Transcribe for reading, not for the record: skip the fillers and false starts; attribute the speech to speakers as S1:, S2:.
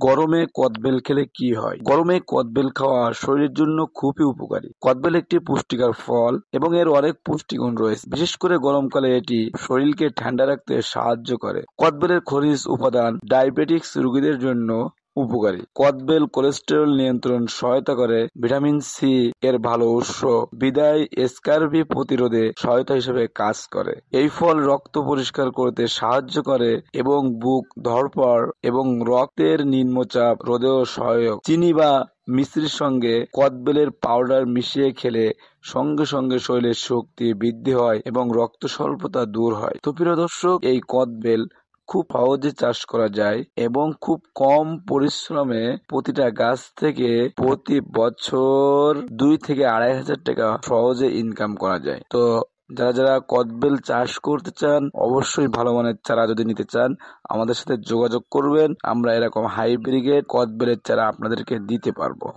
S1: গরমে কদবেল খেলে কি হয়? গরমে কদবেল খাওয়া শরীরের জন্য খুবই উপকারী। কদবেল একটি পুষ্টিকর ফল এবং এর অনেক পুষ্টিগুণ রয়েছে। বিশেষ করে গরমকালে এটি শরীরকে ঠান্ডা রাখতে সাহায্য করে। কদবেলের খনিজ উপাদান ডায়াবেটিক্স রোগীদের জন্য উপকারী। কদবেল কোলেস্টেরল নিয়ন্ত্রণ সহায়তা করে। ভিটামিন সি এর ভালো উৎস বিদায় স্কারভি প্রতিরোধে সহায়তা হিসেবে কাজ করে। এই ফল রক্ত পরিষ্কার করতে সাহায্য করে এবং বুক ধড়ফড় এবং রক্তের নিম্নচাপ রোধেও সহায়ক। চিনি বা মিশ্রির সঙ্গে কদবেলের পাউডার মিশিয়ে খেলে সঙ্গে সঙ্গে শরীরের শক্তি বৃদ্ধি হয় এবং রক্ত স্বল্পতা দূর হয়। তো প্রিয় দর্শক, এই কদবেল খুব সহজে চাষ করা যায় এবং খুব কম পরিশ্রমে প্রতিটা গাছ থেকে প্রতি বছর 2 থেকে 2,500 টাকা সহজে ইনকাম করা যায়। তো যারা কদবেল চাষ করতে চান, অবশ্যই ভালো মানের চারা যদি নিতে চান আমাদের সাথে যোগাযোগ করবেন। আমরা এরকম হাইব্রিড কদবেলের চারা আপনাদেরকে দিতে পারবো।